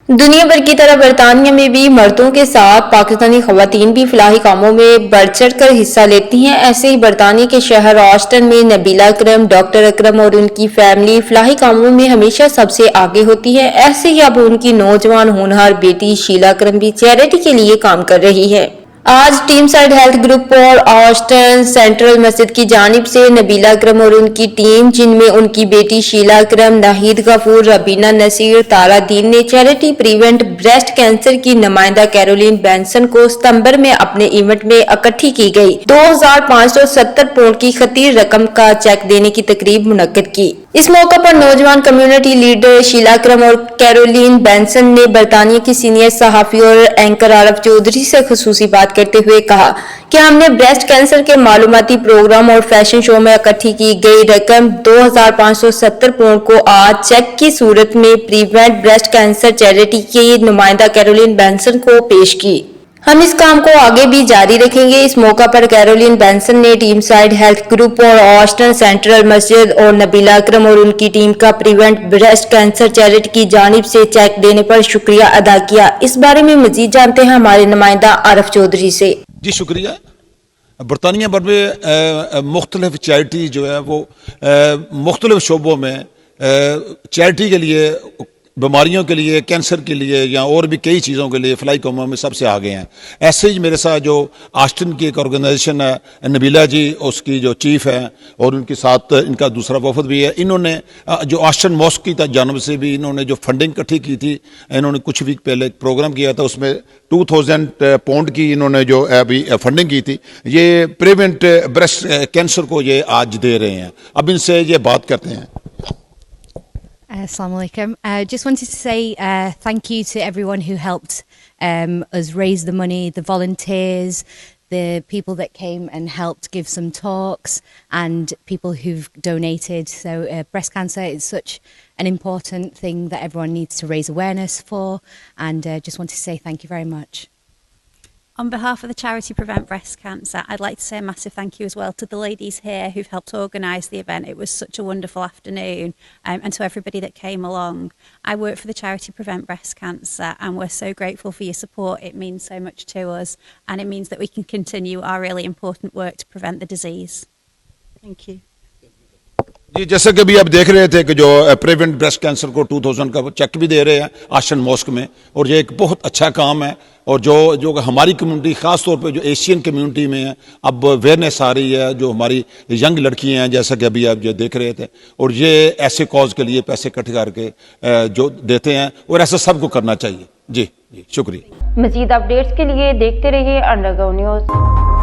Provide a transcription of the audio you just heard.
दुनिया भर की तरह बरतानिया में भी मर्दों के साथ पाकिस्तानी खवातीन भी फलाही कामों में बढ़ चढ़ कर हिस्सा लेती हैं। ऐसे ही बरतानिया के शहर ऑस्टन में नबीला अकरम, डॉक्टर अकरम और उनकी फैमिली फलाही कामों में हमेशा सबसे आगे होती है। ऐसे ही अब उनकी नौजवान होनहार बेटी शीला अकरम भी चैरिटी के लिए काम कर रही है। आज टीम साइड हेल्थ ग्रुप और ऑस्टन सेंट्रल मस्जिद की जानिब से नबीला अकरम और उनकी टीम, जिनमें उनकी बेटी शीला अकरम, नाहिद गफूर, रबीना नसीर, तारा दीन ने चैरिटी प्रिवेंट ब्रेस्ट कैंसर की नुमाइंदा कैरोलिन बेंसन को सितंबर में अपने इवेंट में इकट्ठी की गई 2570 पाउंड की खतीर रकम का चेक देने की तकरीब मुनक्किद की। इस मौका पर नौजवान कम्युनिटी लीडर शीला अकरम और कैरोलिन बेंसन ने बरतानिया की सीनियर सहाफी और एंकर आरफ चौधरी से खुसूसी बात करते हुए कहा कि हमने ब्रेस्ट कैंसर के मालूमाती प्रोग्राम और फैशन शो में इकट्ठी की गई रकम 2570 पाउंड को आज चेक की सूरत में प्रिवेंट ब्रेस्ट कैंसर चैरिटी की नुमाइंदा कैरोलिन बेंसन को पेश की। हम इस काम को आगे भी जारी रखेंगे। इस मौका पर कैरोलिन बेंसन ने टीम साइड हेल्थ ग्रुप और ऑस्टन सेंट्रल मस्जिद और नबीला अकरम और उनकी टीम का प्रिवेंट ब्रेस्ट कैंसर चैरिटी की जानिब से चेक देने पर शुक्रिया अदा किया। इस बारे में मजीद जानते हैं हमारे नुमाइंदा आरफ चौधरी से। जी शुक्रिया। बरतानिया भर में मुख्तलिफ चैरिटी जो है वो मुख्तलिफ शोबों में चैरिटी के लिए, बीमारियों के लिए, कैंसर के लिए या और भी कई चीज़ों के लिए फलाई कौमों में सबसे आगे हैं। ऐसे ही मेरे साथ जो ऑस्टिन की एक ऑर्गेनाइजेशन है, नबीला जी उसकी जो चीफ है और उनके साथ इनका दूसरा वफद भी है। इन्होंने जो ऑस्टिन मॉस्क की जानब से भी इन्होंने जो फंडिंग इकट्ठी की थी, इन्होंने कुछ वीक पहले एक प्रोग्राम किया था, उसमें 2000 पाउंड की इन्होंने जो अभी फंडिंग की थी। ये प्रिवेंट ब्रेस्ट कैंसर को ये आज दे रहे हैं। अब इनसे ये बात करते हैं। Assalamu alaikum. Just wanted to say thank you to everyone who helped us raise the money, the volunteers, the people that came and helped give some talks, and people who've donated. So breast cancer is such an important thing that everyone needs to raise awareness for, and just want to say thank you very much. On behalf of the charity Prevent Breast Cancer, I'd like to say a massive thank you as well to the ladies here who've helped organise the event. It was such a wonderful afternoon, and to everybody that came along. I work for the charity Prevent Breast Cancer, and we're so grateful for your support. It means so much to us, and it means that we can continue our really important work to prevent the disease. Thank you. जी, जैसे कि अभी आप देख रहे थे कि जो prevent breast cancer को 2000 का चेक भी दे रहे हैं ऑस्टन मॉस्क में, और ये एक बहुत अच्छा काम है। और जो हमारी कम्युनिटी, ख़ास तौर पे जो एशियन कम्युनिटी में है, अब अवेयरनेस आ रही है। जो हमारी यंग लड़कियां हैं, जैसा कि अभी आप जो देख रहे थे, और ये ऐसे कॉज के लिए पैसे इकट्ठे करके जो देते हैं, और ऐसा सबको करना चाहिए। जी जी, शुक्रिया। मजीद अपडेट्स के लिए देखते रहिए अंडरग्राउंड न्यूज़।